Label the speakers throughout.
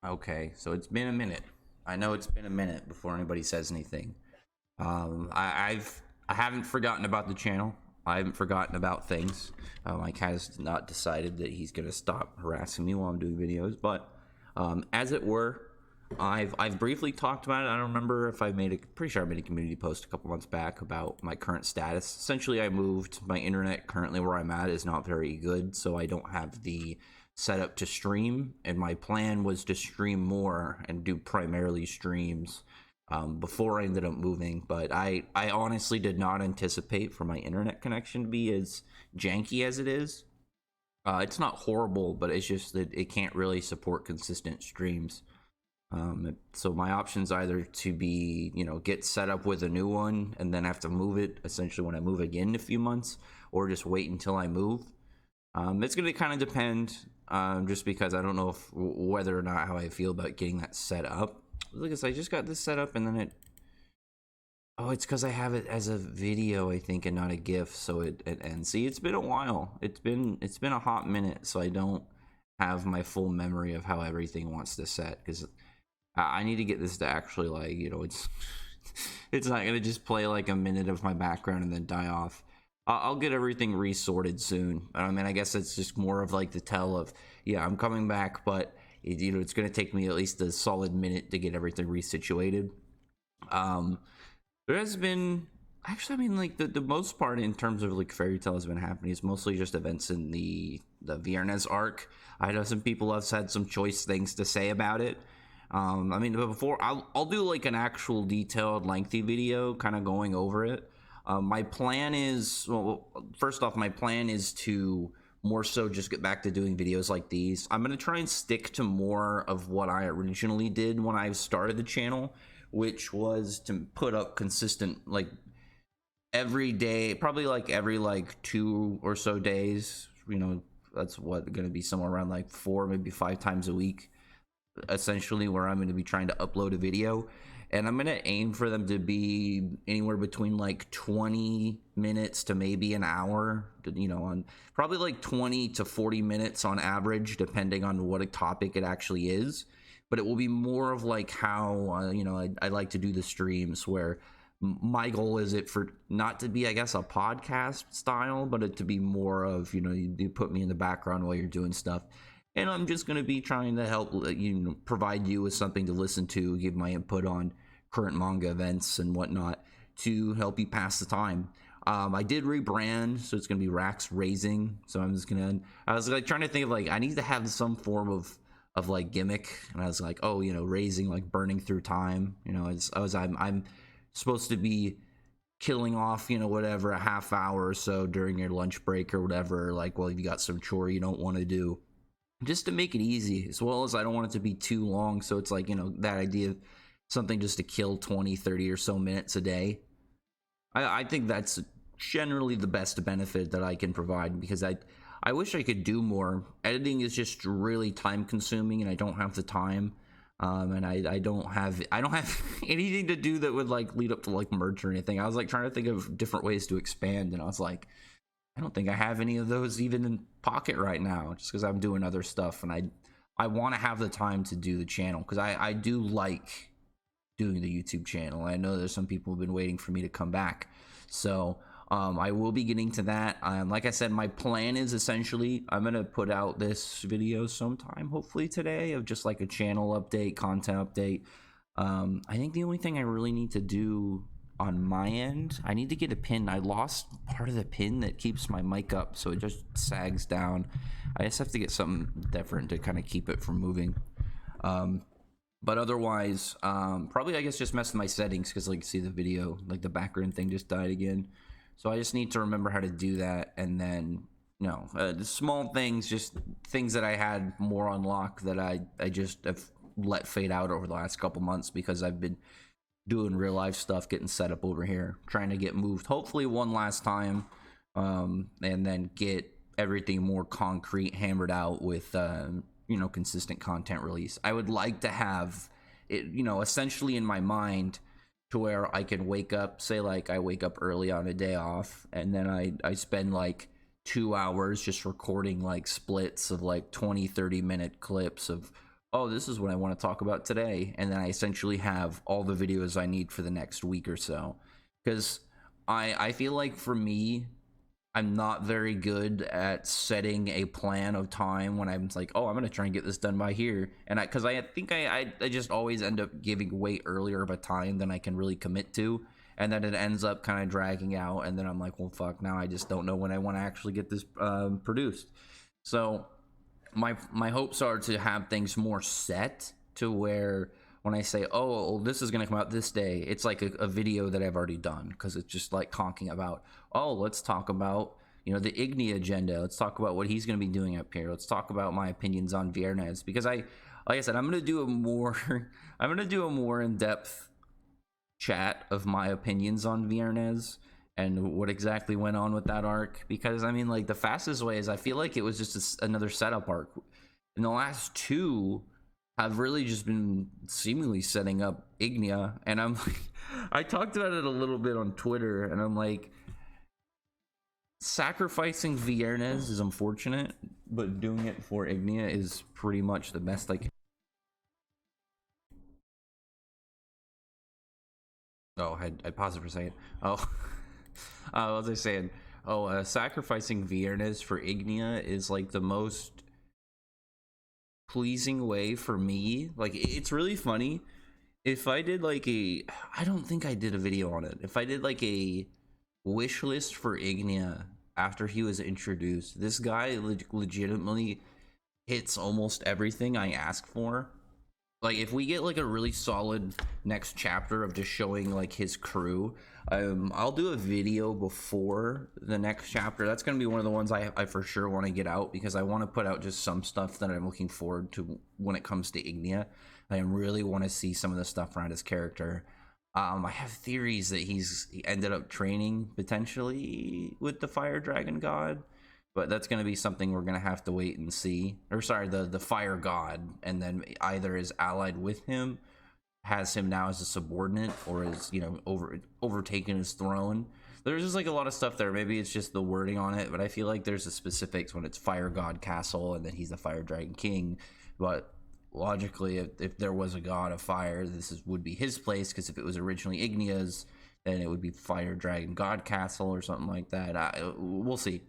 Speaker 1: Okay, so it's been a minute. I know it's been a minute before anybody says anything. I haven't forgotten about the channel. I haven't forgotten about things. Mike has not decided that he's gonna stop harassing me while I'm doing videos, but as it were, I've briefly talked about it. I don't remember if I made a pretty sure I made a community post a couple months back about my current status. Essentially, I moved. My internet currently where I'm at is not very good, so I don't have the setup to stream. And my plan was to stream more and do primarily streams before I ended up moving. But I honestly did not anticipate for my internet connection to be as janky as it is. It's not horrible, but it's just that it can't really support consistent streams. So my options either to be, get set up with a new one and then have to move it essentially when I move again in a few months, or just wait until I move. It's going to kind of depend, just because I don't know whether or not how I feel about getting that set up. Look, I just got this set up and then it's because I have it as a video, I think, and not a GIF, so it ends. See, it's been a while. It's been a hot minute, so I don't have my full memory of how everything wants to set, because I need to get this to actually, like, it's not gonna just play like a minute of my background and then die off. I'll get everything resorted soon. I mean, I guess it's just more of like the tell of, yeah, I'm coming back, but it's gonna take me at least a solid minute to get everything resituated. There has been, actually, I mean, like the most part in terms of like Fairy Tail has been happening is mostly just events in the Viernes arc. I know some people have had some choice things to say about it. I mean, before I'll do like an actual detailed lengthy video kind of going over it. My plan is, well, first off, my plan is to more so just get back to doing videos like these. I'm going to try and stick to more of what I originally did when I started the channel, which was to put up consistent, like, every day, probably like every like 2 or so days. That's what going to be somewhere around like 4, maybe 5 times a week, essentially, where I'm going to be trying to upload a video. And I'm going to aim for them to be anywhere between like 20 minutes to maybe an hour, on probably like 20 to 40 minutes on average, depending on what a topic it actually is. But it will be more of like how, I like to do the streams, where my goal is it for not to be, I guess, a podcast style, but it to be more of, you put me in the background while you're doing stuff. And I'm just going to be trying to help, provide you with something to listen to, give my input on current manga events and whatnot to help you pass the time. I did rebrand, so it's going to be Rax Raising. So I was like trying to think of like, I need to have some form of like gimmick. And I was like, oh, raising, like burning through time. I'm supposed to be killing off, whatever, a half hour or so during your lunch break or whatever. Like, well, if you got some chore you don't want to do, just to make it easy, as well as I don't want it to be too long. So it's like, that idea of something just to kill 20, 30 or so minutes a day. I think that's generally the best benefit that I can provide, because I wish I could do more. Editing is just really time consuming, and I don't have the time. And I don't have anything to do that would like lead up to like merch or anything. I was like trying to think of different ways to expand, and I was like, I don't think I have any of those even in pocket right now, just because I'm doing other stuff, and I want to have the time to do the channel, because I do like doing the YouTube channel. I know there's some people who've been waiting for me to come back, so I will be getting to that. Like I said, my plan is essentially I'm gonna put out this video sometime, hopefully today, of just like a channel update, content update. I think the only thing I really need to do on my end, I need to get a pin. I lost part of the pin that keeps my mic up, so it just sags down. I just have to get something different to kind of keep it from moving. But otherwise, probably, I guess, just mess with my settings, because like, see the video, like the background thing just died again. So I just need to remember how to do that. And then, the small things, just things that I had more on lock that I just have let fade out over the last couple months, because I've been doing real life stuff, getting set up over here, trying to get moved hopefully one last time, and then get everything more concrete, hammered out with consistent content release. I would like to have it, essentially in my mind, to where I can wake up, say like I wake up early on a day off, and then I spend like 2 hours just recording like splits of like 20-30 minute clips of, oh, this is what I want to talk about today, and then I essentially have all the videos I need for the next week or so. Because I feel like for me, I'm not very good at setting a plan of time when I'm like, oh, I'm gonna try and get this done by here, and because I think I just always end up giving way earlier of a time than I can really commit to, and then it ends up kind of dragging out, and then I'm like, well, fuck, now I just don't know when I want to actually get this produced. So my hopes are to have things more set to where when I say, oh, this is going to come out this day, it's like a video that I've already done, because it's just like talking about, oh, let's talk about, you know, the Ignia agenda. Let's talk about what he's going to be doing up here. Let's talk about my opinions on Viernes, because like I said, I'm going to do a more I'm going to do a more in-depth chat of my opinions on Viernes and what exactly went on with that arc, because I mean, like, the fastest way is I feel like it was just another setup arc. In the last two have really just been seemingly setting up Ignia, and I'm like, I talked about it a little bit on Twitter, and I'm like, sacrificing Viernes is unfortunate, but doing it for Ignia is pretty much the best I can. Oh, I paused it for a second. Oh, what was I saying? Oh, sacrificing Viernes for Ignia is like the most pleasing way for me. Like, it's really funny. If I did like I don't think I did a video on it. If I did like a wish list for Ignia after he was introduced, this guy legitimately hits almost everything I ask for. Like, if we get like a really solid next chapter of just showing like his crew, I'll do a video before the next chapter. That's gonna be one of the ones I for sure want to get out, because I want to put out just some stuff that I'm looking forward to when it comes to Ignia. I really want to see some of the stuff around his character. I have theories that he ended up training potentially with the Fire Dragon God, but that's going to be something we're going to have to wait and see. Or sorry, the Fire God, and then either is allied with him, has him now as a subordinate, or is, you know, overtaken his throne. There's just like a lot of stuff there. Maybe it's just the wording on it, but I feel like there's a specifics when it's Fire God Castle and then he's the Fire Dragon King. But logically, if there was a god of fire, would be his place, because if it was originally Ignia's, then it would be Fire Dragon God Castle or something like that. We'll see.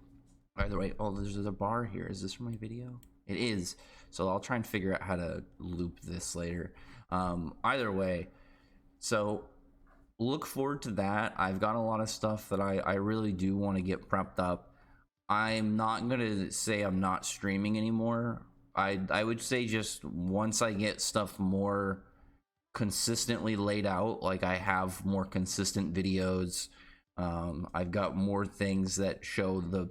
Speaker 1: Either way, oh, there's a bar here. Is this from my video? It is. So I'll try and figure out how to loop this later. Either way, so look forward to that. I've got a lot of stuff that I really do want to get prepped up. I'm not going to say I'm not streaming anymore. I would say just once I get stuff more consistently laid out, like I have more consistent videos, I've got more things that show the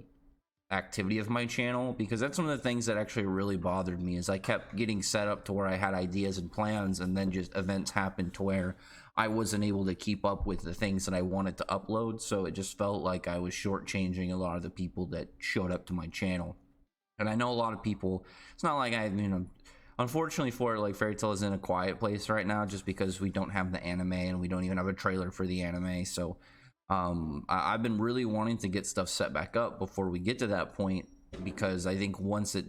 Speaker 1: activity of my channel, because that's one of the things that actually really bothered me, is I kept getting set up to where I had ideas and plans, and then just events happened to where I wasn't able to keep up with the things that I wanted to upload. So it just felt like I was shortchanging a lot of the people that showed up to my channel. And I know a lot of people, it's not like unfortunately for it, like, Fairy Tail is in a quiet place right now, just because we don't have the anime and we don't even have a trailer for the anime. So I've been really wanting to get stuff set back up before we get to that point, because I think once it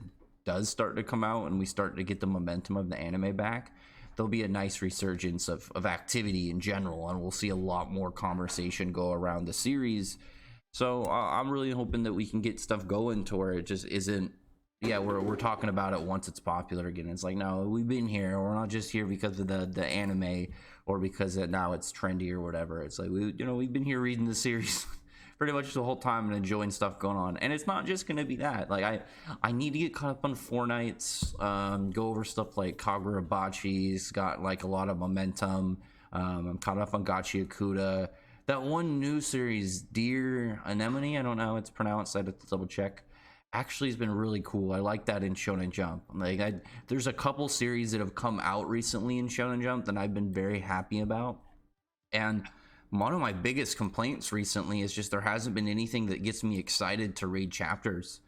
Speaker 1: does start to come out and we start to get the momentum of the anime back, there'll be a nice resurgence of activity in general, and we'll see a lot more conversation go around the series. So I'm really hoping that we can get stuff going to where it just isn't, yeah, we're talking about it once it's popular again. It's like, no, we've been here. We're not just here because of the anime, or because now it's trendy or whatever. It's like, we've been here reading the series pretty much the whole time and enjoying stuff going on. And it's not just gonna be that. Like, I need to get caught up on Fortnites, go over stuff like Kagurabachi's got like a lot of momentum. I'm caught up on Gachi Akuda. That one new series, Dear Anemone, I don't know how it's pronounced, I have to double check, actually has been really cool. I like that in Shonen Jump. Like, there's a couple series that have come out recently in Shonen Jump that I've been very happy about. And one of my biggest complaints recently is just there hasn't been anything that gets me excited to read chapters.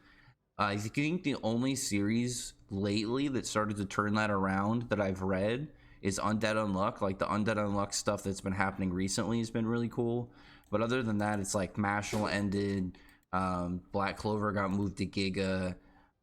Speaker 1: I think the only series lately that started to turn that around that I've read is Undead Unluck. Like, the Undead Unluck stuff that's been happening recently has been really cool. But other than that, it's like Mashal ended, Black Clover got moved to Giga,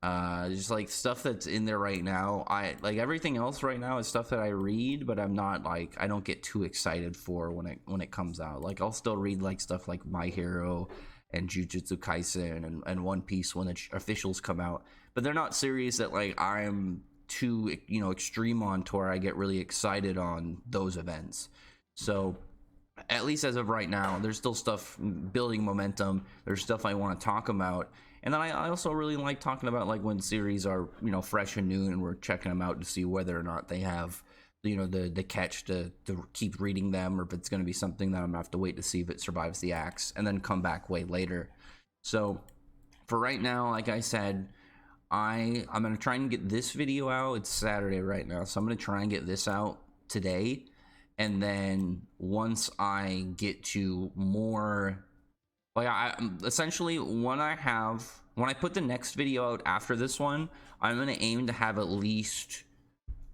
Speaker 1: Just like stuff that's in there right now. I like everything else right now is stuff that I read, but I'm not like, I don't get too excited for when it comes out. Like I'll still read like stuff like My Hero and Jujutsu Kaisen and One Piece when the officials come out, but they're not series that like I'm too, you know, extreme on to where I get really excited on those events. So at least as of right now, there's still stuff building momentum. There's stuff I want to talk about. And then I also really like talking about like when series are, you know, fresh and new, and we're checking them out to see whether or not they have, you know, the catch to keep reading them, or if it's going to be something that I'm gonna have to wait to see if it survives the axe and then come back way later. So for right now, like I said, I'm gonna try and get this video out. It's Saturday right now, so I'm gonna try and get this out today. And then once I get to more, like I essentially when I put the next video out after this one, I'm gonna aim to have at least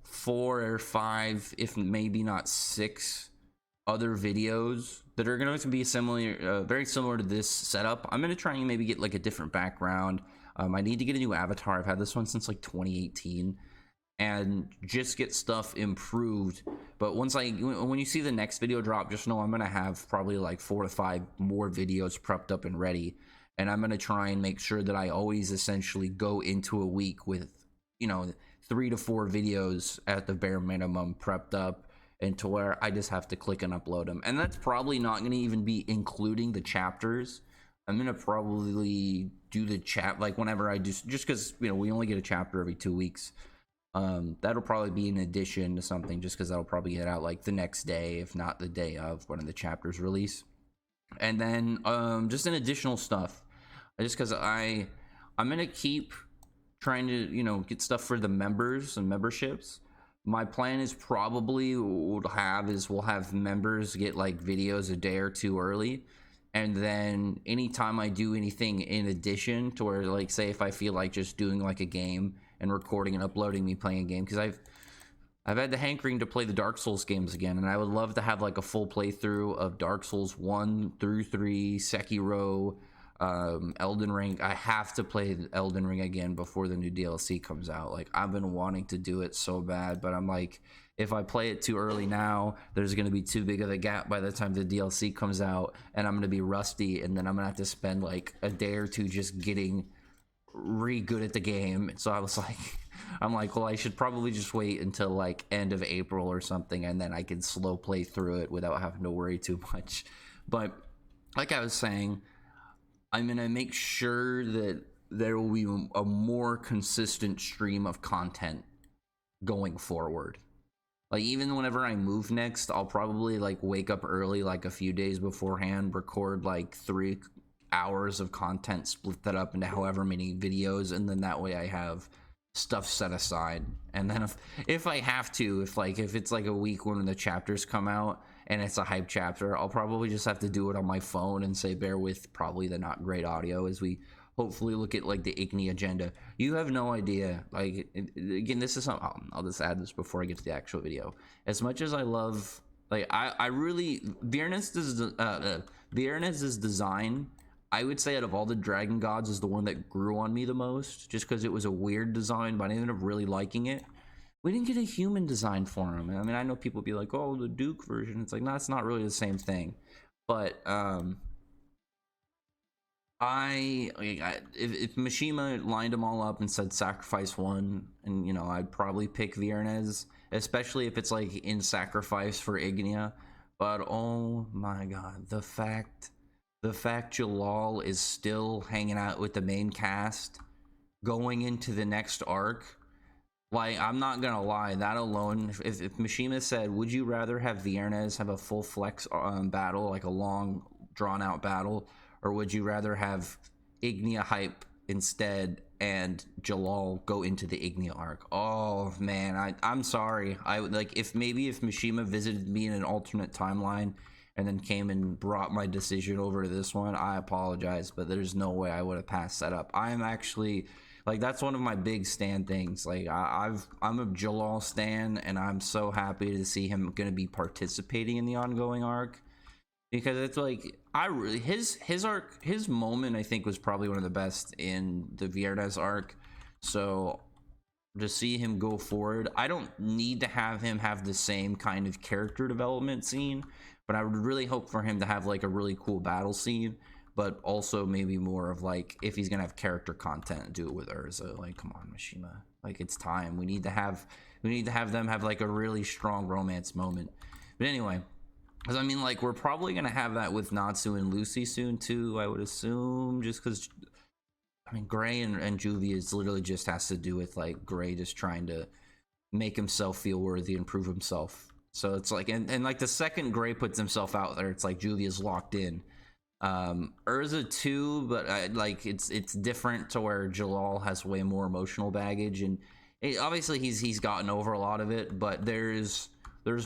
Speaker 1: 4 or 5, if maybe not 6 other videos that are going to be similar, very similar to this setup. I'm going to try and maybe get like a different background. I need to get a new avatar. I've had this one since like 2018, and just get stuff improved. But when you see the next video drop, just know I'm going to have probably like 4 to 5 more videos prepped up and ready. And I'm going to try and make sure that I always essentially go into a week with, you know, 3 to 4 videos at the bare minimum prepped up, and to where I just have to click and upload them. And that's probably not going to even be including the chapters. I'm going to probably do the chat like whenever I just because, you know, we only get a chapter every 2 weeks. That'll probably be in addition to something, just because that'll probably get out like the next day, if not the day of one of the chapters release. And then just an additional stuff, just because I'm gonna keep trying to, you know, get stuff for the members and memberships. My plan is probably we'll have members get like videos a day or 2 early, and then anytime I do anything in addition to where, like, say if I feel like just doing like a game and recording and uploading me playing a game, because I've had the hankering to play the Dark Souls games again, and I would love to have like a full playthrough of Dark Souls 1 through 3, Sekiro, Elden Ring. I have to play Elden Ring again before the new DLC comes out. Like, I've been wanting to do it so bad, but I'm like, if I play it too early now, there's going to be too big of a gap by the time the DLC comes out, and I'm going to be rusty, and then I'm going to have to spend like a day or two just getting good at the game. So I'm like, well, I should probably just wait until like end of April or something, and then I can slow play through it without having to worry too much. But like I was saying, I'm gonna make sure that there will be a more consistent stream of content going forward. Like, even whenever I move next, I'll probably like wake up early, like a few days beforehand, record like 3 hours of content, split that up into however many videos, and then that way I have stuff set aside. And then if I have to, if it's like a week when the chapters come out and it's a hype chapter, I'll probably just have to do it on my phone and say bear with probably the not great audio as we hopefully look at like the Igni agenda. You have no idea, like, again, this is something I'll just add this before I get to the actual video. As much as I love, like, I really, Viernez's design, I would say out of all the Dragon Gods, is the one that grew on me the most, just because it was a weird design, but I ended up really liking it. We didn't get a human design for him. I mean, I know people be like, oh, the Duke version. It's like, no, it's not really the same thing. But if Mishima lined them all up and said sacrifice one, and, you know, I'd probably pick Viernez, especially if it's like in sacrifice for Ignia. But oh my god, the fact Jalal is still hanging out with the main cast going into the next arc, like, I'm not gonna lie, that alone, if Mishima said, would you rather have Viernez have a full flex battle, like a long drawn out battle, or would you rather have Ignia hype instead and Jalal go into the Ignia arc? Oh man, I'm sorry. I like, if Mishima visited me in an alternate timeline and then came and brought my decision over to this one, I apologize, but there's no way I would have passed that up. I'm actually, like, that's one of my big stan things. Like, I'm a Jalal stan, and I'm so happy to see him going to be participating in the ongoing arc, because it's like, his arc, his moment, I think, was probably one of the best in the Viernez arc, So to see him go forward, I don't need to have him have the same kind of character development scene, but I would really hope for him to have like a really cool battle scene, but also maybe more of like, if he's gonna have character content, do it with Urza. Like, come on, Mishima, like it's time. We need to have them have like a really strong romance moment. But anyway, because I mean, like, we're probably gonna have that with Natsu and Lucy soon too, I would assume, just because I mean, Gray and Juvia is literally just has to do with like Gray just trying to make himself feel worthy and prove himself. So it's like, and like the second Gray puts himself out there, it's like Juvia's locked in. Urza too, but like it's different to where Jalal has way more emotional baggage, and obviously he's gotten over a lot of it, but there's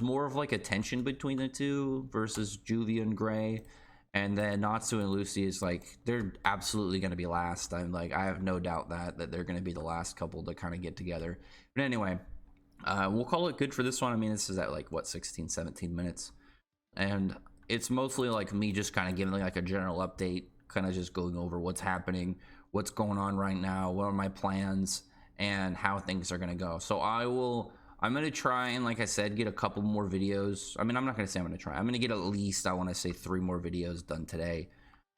Speaker 1: more of like a tension between the two versus Juvia and Gray. And then Natsu and Lucy is like, they're absolutely going to be last. I have no doubt that they're going to be the last couple to kind of get together. But anyway, we'll call it good for this one. I mean, this is at like what, 16 17 minutes, and it's mostly like me just kind of giving like a general update, kind of just going over what's happening, what's going on right now, what are my plans, and how things are going to go. So I'm going to try and, like I said, get a couple more videos. I mean, I'm not going to say I'm going to try. I'm going to get at least, I want to say 3 more videos done today,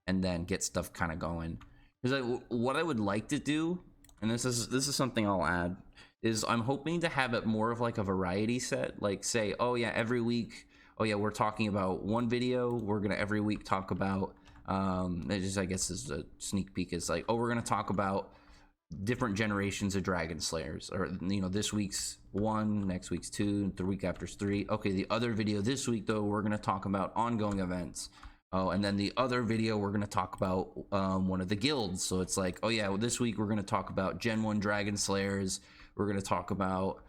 Speaker 1: and then get stuff kind of going. Because what I would like to do, and this is something I'll add, is I'm hoping to have it more of like a variety set. Like say, oh yeah, every week, oh yeah, we're talking about one video. We're going to every week talk about, it just, I guess is a sneak peek, is like, oh, we're going to talk about different generations of Dragon Slayers, or you know, this week's 1, next week's 2, the week after's 3. Okay, the other video this week though, we're going to talk about ongoing events. Oh, and then the other video we're going to talk about one of the guilds. So it's like, oh yeah, well, this week we're going to talk about Gen 1 Dragon Slayers. We're going to talk about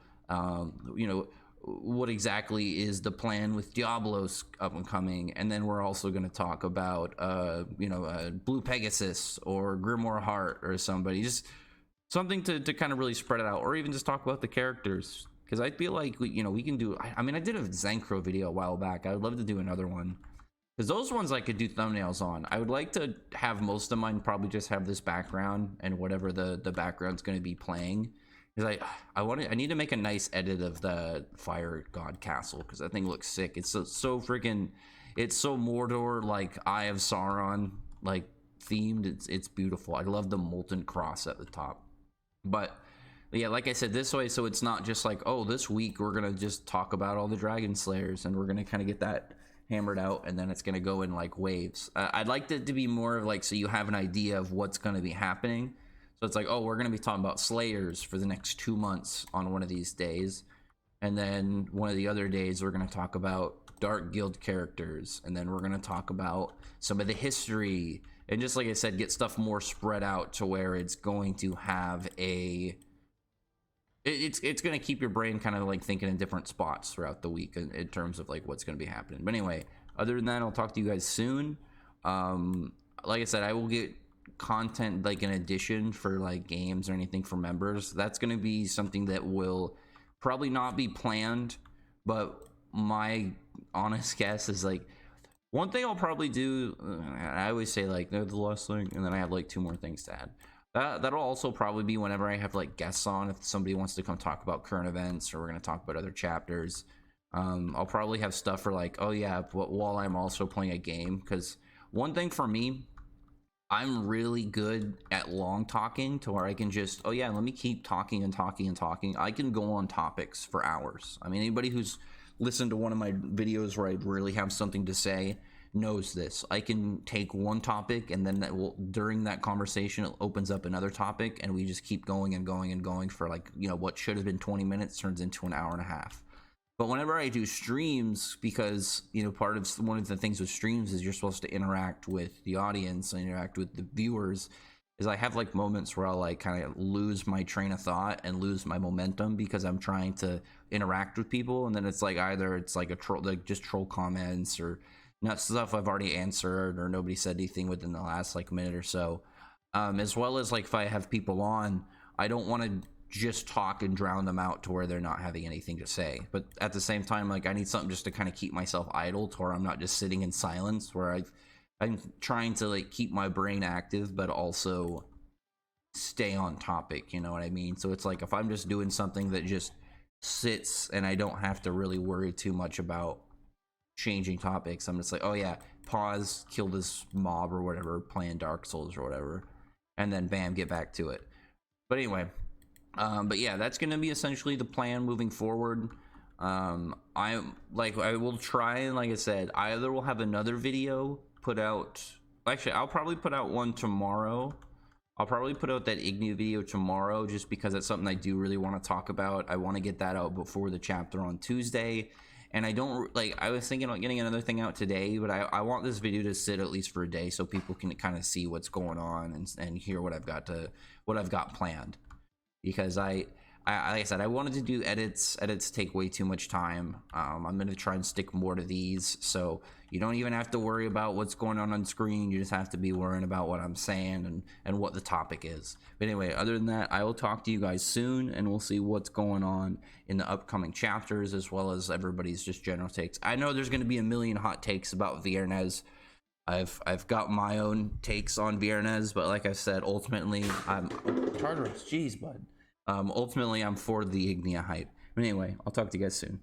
Speaker 1: you know, what exactly is the plan with Diablos up and coming, and then we're also going to talk about you know, Blue Pegasus or Grimoire Heart or somebody, just something to kind of really spread it out, or even just talk about the characters, because I feel like we can do, I mean, I did a Zankro video a while back. I would love to do another one, because those ones I could do thumbnails on. I would like to have most of mine probably just have this background and whatever the background's going to be playing, because I need to make a nice edit of the Fire God Castle, because that thing looks sick. It's so freaking, it's so Mordor, like Eye of Sauron like themed. It's beautiful. I love the molten cross at the top. But yeah, like I said, this way, so it's not just like, oh, this week we're gonna just talk about all the Dragon Slayers and we're gonna kind of get that hammered out, and then it's gonna go in like waves. I'd like it to be more of like, so you have an idea of what's gonna be happening. So it's like, oh, we're gonna be talking about Slayers for the next 2 months on one of these days, and then one of the other days we're gonna talk about Dark Guild characters, and then we're gonna talk about some of the history, and just like I said, get stuff more spread out to where it's going to have a, it's going to keep your brain kind of like thinking in different spots throughout the week in terms of like what's going to be happening. But anyway, other than that, I'll talk to you guys soon. Like I said, I will get content like an addition for like games or anything for members. That's going to be something that will probably not be planned, but my honest guess is like, one thing I'll probably do, I always say like, the last thing, and then I have like 2 more things to add. That'll also probably be whenever I have like guests on, if somebody wants to come talk about current events, or we're going to talk about other chapters. I'll probably have stuff for like, oh yeah, while I'm also playing a game, because one thing for me, I'm really good at long talking, to where I can just, oh yeah, let me keep talking and talking and talking. I can go on topics for hours. I mean, anybody who's listened to one of my videos where I really have something to say knows this. I can take one topic, and then during that conversation, it opens up another topic, and we just keep going and going and going for like, you know, what should have been 20 minutes turns into an hour and a half. But whenever I do streams, because, you know, part of one of the things with streams is you're supposed to interact with the audience and interact with the viewers, is I have like moments where I'll like kind of lose my train of thought and lose my momentum, because I'm trying to interact with people, and then it's like, either it's like a troll, like just troll comments, or not stuff I've already answered, or nobody said anything within the last like minute or so. As well as like, if I have people on, I don't want to just talk and drown them out to where they're not having anything to say. But at the same time, like, I need something just to kind of keep myself idle, to where I'm not just sitting in silence, where I'm trying to like keep my brain active, but also stay on topic, you know what I mean? So it's like if I'm just doing something that just sits and I don't have to really worry too much about changing topics, I'm just like, oh yeah, pause, kill this mob or whatever, playing Dark Souls or whatever, and then bam, get back to it. But anyway, but yeah, that's gonna be essentially the plan moving forward. I will try, and like I said, either we'll have another video put out. Actually, I'll probably put out one tomorrow. I'll probably put out that Ignia video tomorrow, just because that's something I do really want to talk about. I want to get that out before the chapter on Tuesday. And I don't, like, I was thinking about getting another thing out today, but I want this video to sit at least for a day so people can kind of see what's going on and hear what I've got planned. Because like I said, I wanted to do edits. Edits take way too much time. I'm gonna try and stick more to these, so you don't even have to worry about what's going on screen. You just have to be worrying about what I'm saying and what the topic is. But anyway, other than that, I will talk to you guys soon, and we'll see what's going on in the upcoming chapters, as well as everybody's just general takes. I know there's gonna be a million hot takes about Viernes. I've got my own takes on Viernes, but like I said, ultimately I'm Tartarus. Jeez, bud. Ultimately, I'm for the Ignia hype. But anyway, I'll talk to you guys soon.